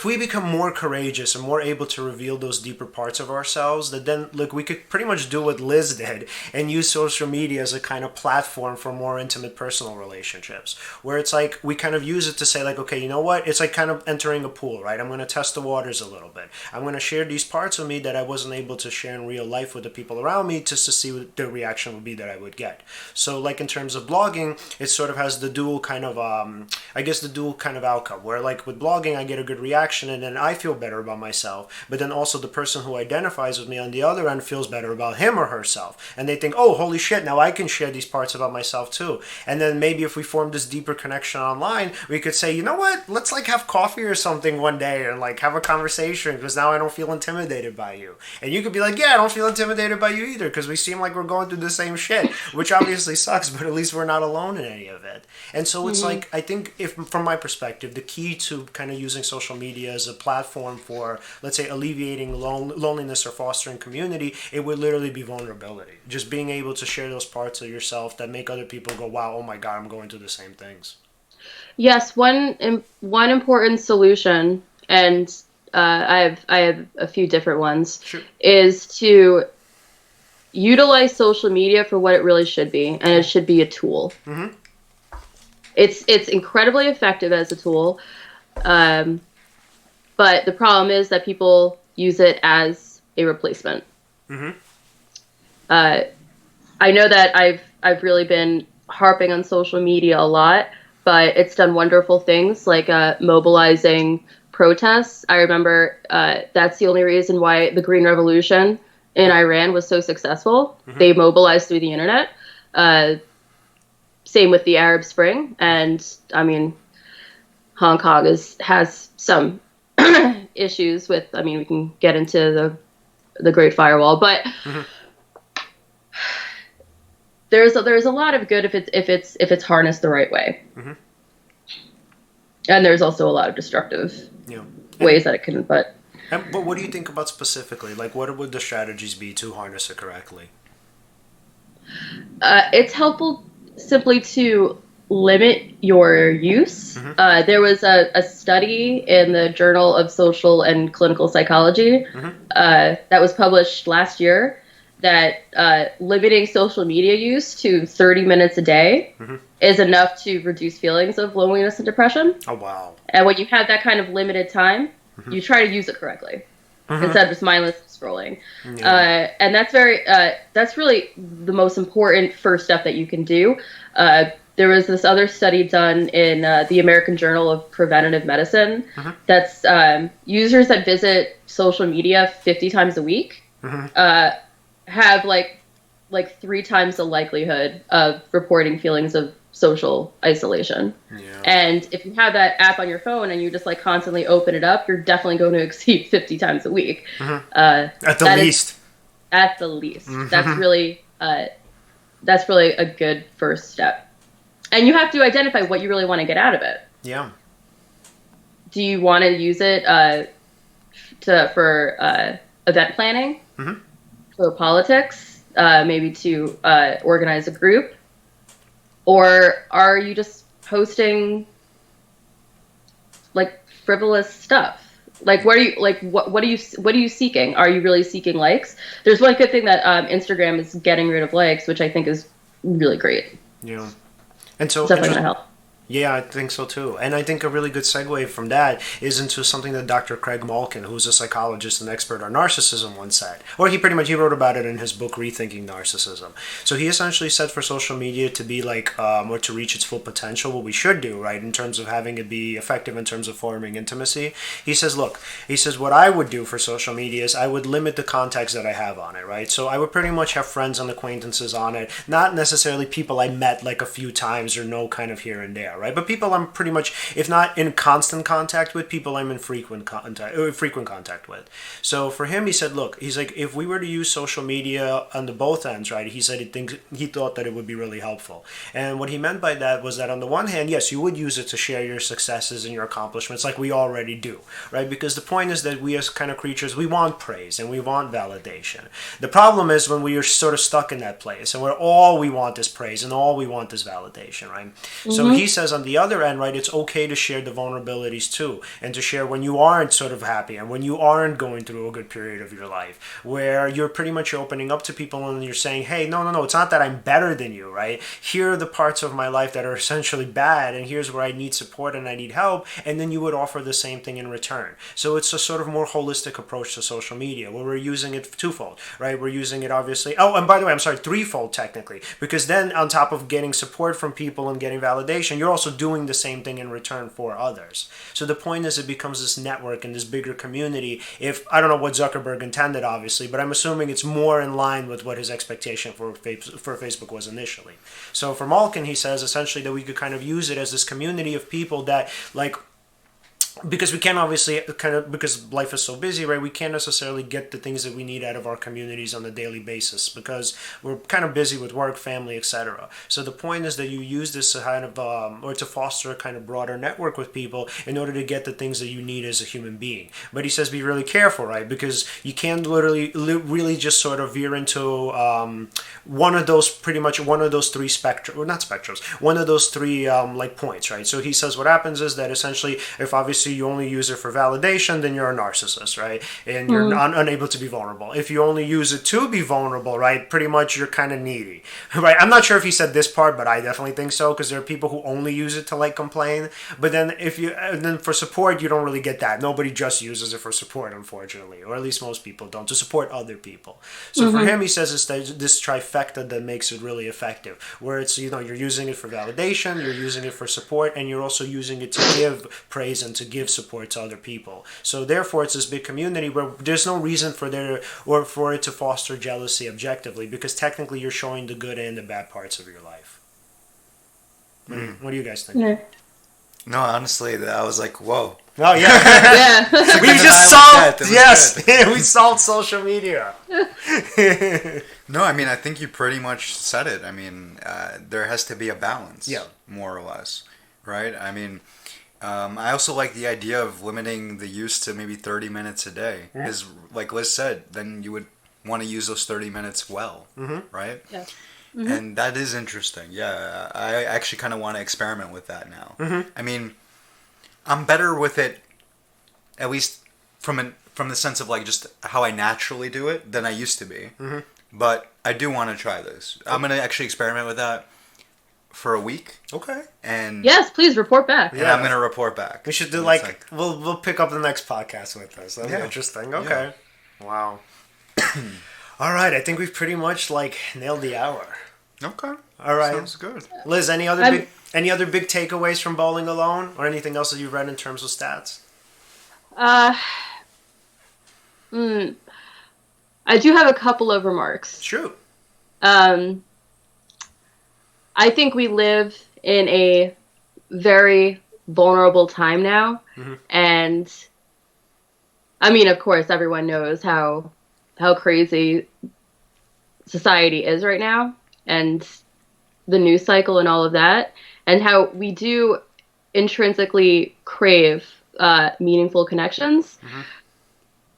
we become more courageous and more able to reveal those deep deeper parts of ourselves, that then, look, we could pretty much do what Liz did and use social media as a kind of platform for more intimate personal relationships, where it's like we kind of use it to say like, okay, you know what? It's like kind of entering a pool, right? I'm going to test the waters a little bit. I'm going to share these parts of me that I wasn't able to share in real life with the people around me, just to see what the reaction would be that I would get. So like in terms of blogging, it sort of has the dual kind of, the dual kind of outcome, where like with blogging, I get a good reaction and then I feel better about myself, but then also the person who identifies with me on the other end feels better about him or herself. And they think, oh, holy shit, now I can share these parts about myself too. And then maybe if we form this deeper connection online, we could say, you know what, let's like have coffee or something one day and like have a conversation, because now I don't feel intimidated by you. And you could be like, yeah, I don't feel intimidated by you either, because we seem like we're going through the same shit, which obviously sucks, but at least we're not alone in any of it. And so it's like, I think if from my perspective, the key to kind of using social media as a platform for, let's say, alleviating loneliness or fostering community, it would literally be vulnerability. Just being able to share those parts of yourself that make other people go, wow, oh my God, I'm going through the same things. Yes, one important solution, and I have a few different ones, Sure. is to utilize social media for what it really should be, and it should be a tool. Mm-hmm. It's incredibly effective as a tool, but the problem is that people use it as a replacement. Mm-hmm. I know that I've really been harping on social media a lot, but it's done wonderful things like mobilizing protests. I remember that's the only reason why the Green Revolution in Iran was so successful. Mm-hmm. They mobilized through the internet. Same with the Arab Spring. And I mean, Hong Kong has some issues with, I mean, we can get into the Great Firewall, but mm-hmm. there's a lot of good if it's harnessed the right way. Mm-hmm. And there's also a lot of destructive ways that it can, but what do you think about specifically? Like, what would the strategies be to harness it correctly? It's helpful simply to limit your use. Mm-hmm. There was a study in the Journal of Social and Clinical Psychology mm-hmm. That was published last year that limiting social media use to 30 minutes a day mm-hmm. is enough to reduce feelings of loneliness and depression. Oh, wow. And when you have that kind of limited time, mm-hmm. you try to use it correctly mm-hmm. instead of just mindless scrolling. Yeah. And that's really the most important first step that you can do. There was this other study done in the American Journal of Preventative Medicine mm-hmm. that's users that visit social media 50 times a week mm-hmm. Have like 3 times the likelihood of reporting feelings of social isolation. Yeah. And if you have that app on your phone and you just like constantly open it up, you're definitely going to exceed 50 times a week. Mm-hmm. At the least. Mm-hmm. That's really a good first step. And you have to identify what you really want to get out of it. Yeah. Do you want to use it for event planning? Mm-hmm. For politics, maybe to organize a group, or are you just posting like frivolous stuff? Like, what are you seeking? Are you really seeking likes? There's one good thing that Instagram is getting rid of likes, which I think is really great. Yeah, and so it's definitely gonna help. Yeah, I think so too. And I think a really good segue from that is into something that Dr. Craig Malkin, who's a psychologist and expert on narcissism, once said. Or he wrote about it in his book, Rethinking Narcissism. So he essentially said for social media to be like, or to reach its full potential, what we should do, right, in terms of having it be effective in terms of forming intimacy. He says, what I would do for social media is I would limit the contacts that I have on it, right? So I would pretty much have friends and acquaintances on it, not necessarily people I met like a few times or know kind of here and there. Right, but people I'm pretty much, if not in constant contact with, people I'm in frequent contact with. So for him, he said, if we were to use social media on the both ends, right, he said he thought that it would be really helpful. And what he meant by that was that on the one hand, yes, you would use it to share your successes and your accomplishments like we already do, right? Because the point is that we as kind of creatures, we want praise and we want validation. The problem is when we are sort of stuck in that place and where all we want is praise and all we want is validation, right? Mm-hmm. So he says says on the other end, right, it's okay to share the vulnerabilities too, and to share when you aren't sort of happy and when you aren't going through a good period of your life, where you're pretty much opening up to people and you're saying, hey, no, it's not that I'm better than you, right? Here are the parts of my life that are essentially bad, and here's where I need support and I need help, and then you would offer the same thing in return. So it's a sort of more holistic approach to social media, where we're using it twofold, right? We're using it obviously, oh, and by the way, I'm sorry, threefold technically, because then on top of getting support from people and getting validation, you're also doing the same thing in return for others. So the point is, it becomes this network and this bigger community. If I don't know what Zuckerberg intended, obviously, but I'm assuming it's more in line with what his expectation for Facebook was initially. So for Malkin, he says essentially that we could kind of use it as this community of people that, like, because we can't obviously because life is so busy, right? We can't necessarily get the things that we need out of our communities on a daily basis because we're kind of busy with work, family, etc. So the point is that you use this to kind of or to foster a kind of broader network with people in order to get the things that you need as a human being. But he says be really careful, right? Because you can't really just sort of veer into one of those three spectrums, one of those three like points, right? So he says what happens is that essentially, if obviously you only use it for validation, then you're a narcissist, right? And you're unable to be vulnerable. If you only use it to be vulnerable, right, pretty much you're kind of needy, right? I'm not sure if he said this part, but I definitely think so, because there are people who only use it to, like, complain. But then then for support, you don't really get that. Nobody just uses it for support, unfortunately, or at least most people don't, to support other people. So for him, he says it's this trifecta that makes it really effective, where it's, you're using it for validation, you're using it for support, and you're also using it to give praise and to give support to other people. So therefore, it's this big community where there's no reason for it to foster jealousy objectively, because technically you're showing the good and the bad parts of your life. What do you guys think? Yeah. No, honestly, I was like, whoa. Oh yeah, Yeah. we just solved. Yes, we solved social media. No, I mean, I think you pretty much said it. I mean, there has to be a balance, more or less, right? I mean, I also like the idea of limiting the use to maybe 30 minutes a day. Because, like Liz said, then you would want to use those 30 minutes well, right? Yeah. And that is interesting. Yeah, I actually kind of want to experiment with that now. I mean, I'm better with it, at least from the sense of, like, just how I naturally do it than I used to be. But I do want to try this. I'm going to actually experiment with that for a week. Okay. And yes, please report back. Yeah, I'm gonna report back. We should do we'll pick up the next podcast with us. That'll be interesting. Okay. Yeah. Wow. All right. I think we've pretty much nailed the hour. Okay. All right. Sounds good. Liz, any other big takeaways from Bowling Alone, or anything else that you've read in terms of stats? I do have a couple of remarks. Shoot. I think we live in a very vulnerable time now. And I mean, of course, everyone knows how crazy society is right now, and the news cycle and all of that, and how we do intrinsically crave meaningful connections.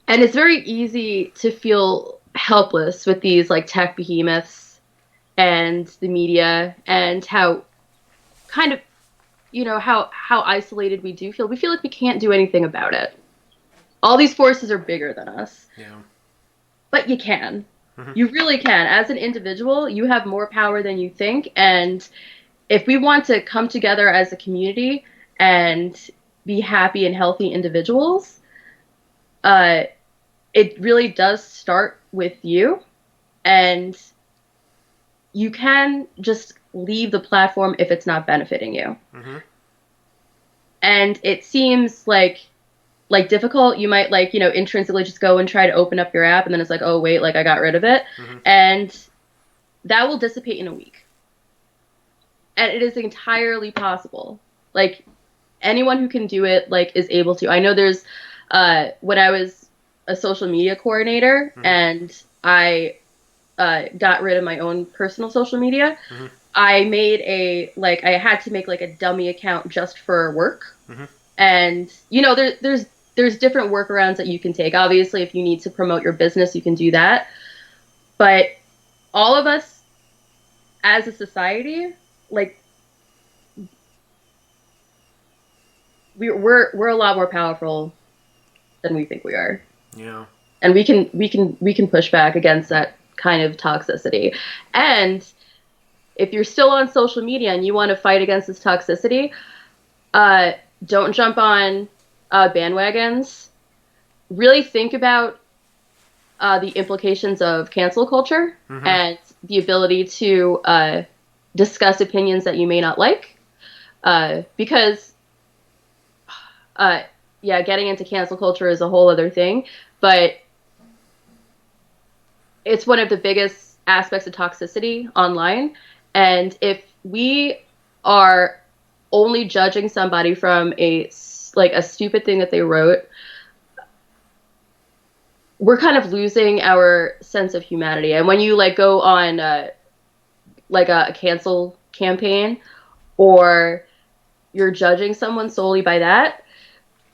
And it's very easy to feel helpless with these, like, tech behemoths and the media, and how kind of, how isolated we do feel. We feel like we can't do anything about it. All these forces are bigger than us. Yeah. But you can. You really can. As an individual, you have more power than you think. And if we want to come together as a community and be happy and healthy individuals, it really does start with you. And you can just leave the platform if it's not benefiting you. And it seems like difficult. You might intrinsically just go and try to open up your app, and then it's like, oh wait, I got rid of it. And that will dissipate in a week. And it is entirely possible. Like, anyone who can do it, is able to. I know there's, when I was a social media coordinator, and I got rid of my own personal social media, I made I had to make a dummy account just for work. And there's different workarounds that you can take. Obviously, if you need to promote your business, you can do that. But all of us as a society, we're a lot more powerful than we think we are. Yeah. And we can push back against that kind of toxicity. And if you're still on social media and you want to fight against this toxicity, don't jump on bandwagons. Really think about the implications of cancel culture and the ability to discuss opinions that you may not like. Because, getting into cancel culture is a whole other thing, but it's one of the biggest aspects of toxicity online. And if we are only judging somebody from a stupid thing that they wrote, we're kind of losing our sense of humanity. And when you go on a cancel campaign, or you're judging someone solely by that,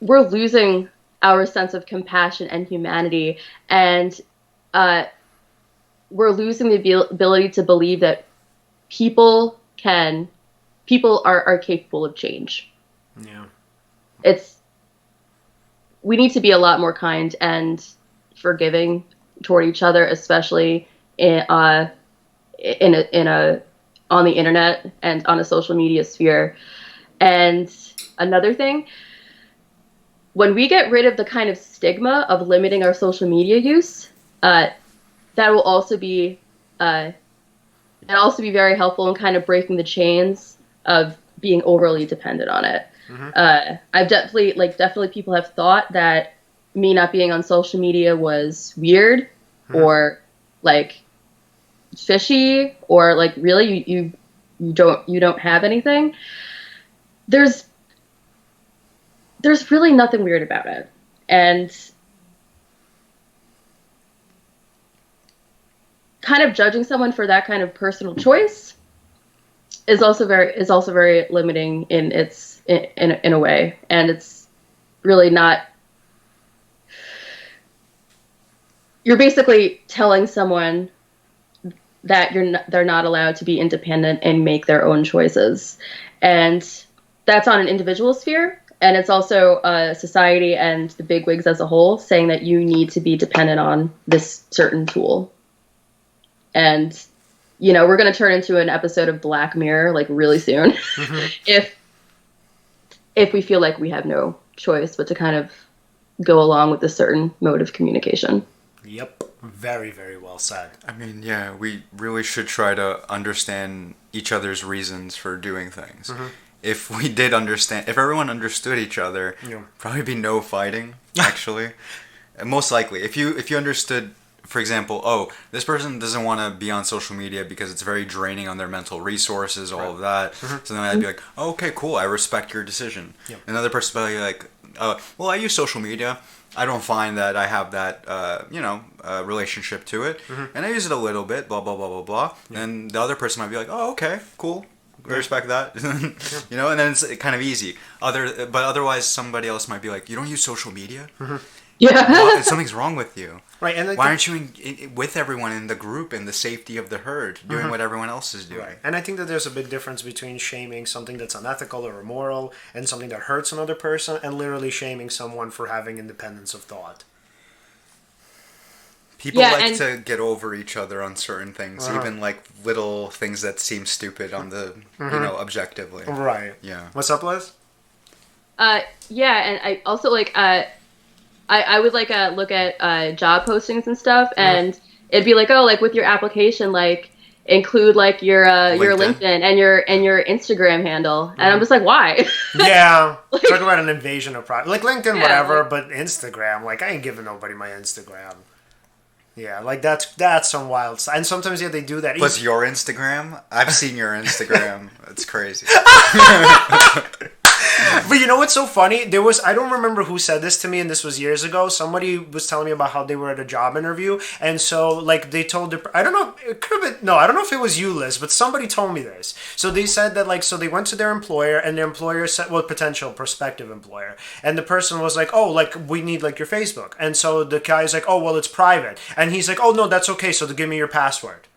we're losing our sense of compassion and humanity, and we're losing the ability to believe that people are capable of change. Yeah. We need to be a lot more kind and forgiving toward each other, especially on the internet and on a social media sphere. And another thing, when we get rid of the kind of stigma of limiting our social media use, that will also be very helpful in kind of breaking the chains of being overly dependent on it. I've definitely people have thought that me not being on social media was weird or fishy, or really you don't have anything. There's really nothing weird about it. And kind of judging someone for that kind of personal choice is also very limiting in a way. And it's really not, you're basically telling someone that they're not allowed to be independent and make their own choices. And that's on an individual sphere. And it's also society and the bigwigs as a whole saying that you need to be dependent on this certain tool. And, we're going to turn into an episode of Black Mirror, really soon, if we feel like we have no choice but to kind of go along with a certain mode of communication. Yep. Very, very well said. I mean, yeah, we really should try to understand each other's reasons for doing things. If we did understand, if everyone understood each other, probably be no fighting, actually. Most likely. If you understood, for example, this person doesn't want to be on social media because it's very draining on their mental resources, all of that. So then I'd be like, oh, okay, cool, I respect your decision. Another person would be like, well, I use social media. I don't find that I have that, relationship to it. And I use it a little bit, blah, blah, blah, blah, blah. And the other person might be like, oh, okay, cool. I respect that. And then it's kind of easy. But otherwise, somebody else might be like, you don't use social media? Yeah. Well, something's wrong with you. Right. And why aren't you with everyone in the group in the safety of the herd, doing what everyone else is doing? Right. And I think that there's a big difference between shaming something that's unethical or immoral and something that hurts another person, and literally shaming someone for having independence of thought. People like to get over each other on certain things, even little things that seem stupid on the, objectively. Right. Yeah. What's up, Liz? Yeah, and I also I would look at job postings and stuff, and it'd be with your application, include your LinkedIn and your Instagram handle, and I'm just like, why? Yeah, talk about an invasion of privacy. LinkedIn, whatever, but Instagram, I ain't giving nobody my Instagram. Yeah, that's some wild stuff. And sometimes, they do that. Plus your Instagram? I've seen your Instagram. It's crazy. But you know what's so funny? I don't remember who said this to me, and this was years ago. Somebody was telling me about how they were at a job interview, and so they told I don't know, it could have been, no, I don't know if it was you, Liz, but somebody told me this. So they said that so they went to their employer, and their employer said, potential prospective employer, and the person was like, oh, we need your Facebook, and so the guy's like, oh, well, it's private, and he's like, oh, no, that's okay, so give me your password.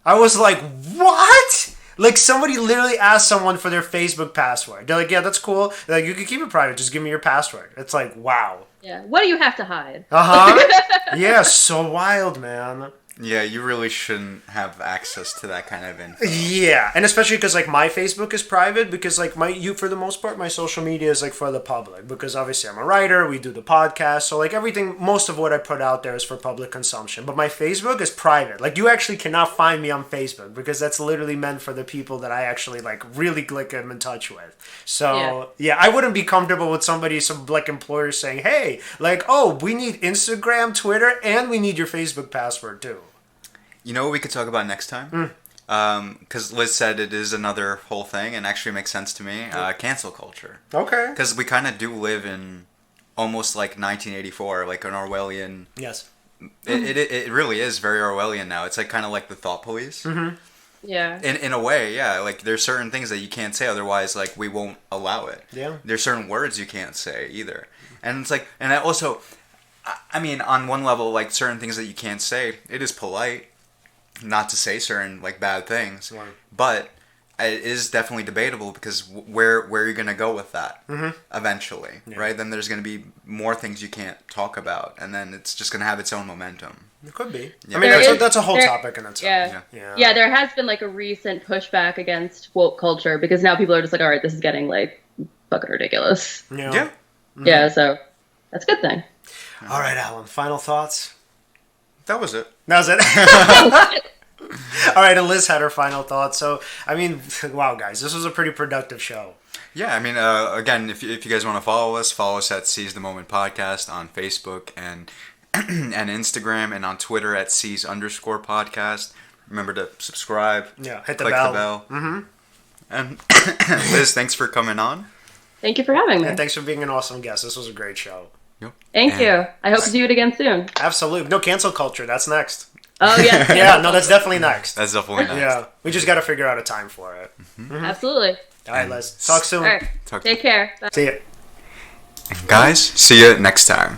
I was like, what? Like, somebody literally asked someone for their Facebook password. They're like, yeah, that's cool. They're like, you can keep it private. Just give me your password. It's like, wow. Yeah. What do you have to hide? Uh-huh. Yeah, so wild, man. Yeah, you really shouldn't have access to that kind of info. Yeah, and especially because like my Facebook is private because like for the most part my social media is like for the public because obviously I'm a writer, we do the podcast, so like everything, most of what I put out there is for public consumption. But my Facebook is private. Like you actually cannot find me on Facebook because that's literally meant for the people that I actually like really like am in touch with. So yeah, I wouldn't be comfortable with some like employer saying, hey, like we need Instagram, Twitter, and we need your Facebook password too. You know what we could talk about next time? Because Liz said it is another whole thing and actually makes sense to me. Cancel culture. Okay. Because we kind of do live in almost like 1984, like an Orwellian... Yes. It really is very Orwellian now. It's like kind of like the thought police. Mm-hmm. Yeah. In a way, yeah. Like there's certain things that you can't say, otherwise like we won't allow it. Yeah. There's certain words you can't say either. And it's like... And I also... I mean, on one level, like certain things that you can't say, it is polite not to say certain like bad things, right. But it is definitely debatable because where are you going to go with that eventually, right? Then there's going to be more things you can't talk about, and then it's just going to have its own momentum. It could be. Yeah. I mean, that's a whole topic in itself. Yeah, there has been like a recent pushback against woke culture because now people are just like, all right, this is getting like fucking ridiculous. Yeah. Yeah, so that's a good thing. All right, Alan, final thoughts? That was it. That was it? All right, and Liz had her final thoughts. So, I mean, wow, guys, this was a pretty productive show. Yeah, I mean, again, if you guys want to follow us at Seize the Moment Podcast on Facebook and and Instagram, and on Twitter at Seize_podcast. Remember to subscribe. Yeah, hit the click bell. The bell. Mm-hmm. And Liz, thanks for coming on. Thank you for having me. And thanks for being an awesome guest. This was a great show. Yep. Thank you. I hope to do it again soon. Absolutely. No, cancel culture. That's next. Oh, yeah. Yeah, no, that's definitely next. That's definitely next. Yeah, we just got to figure out a time for it. Mm-hmm. Absolutely. All right, Liz. Talk soon. All right. Take care. Bye. See ya. Guys, see you next time.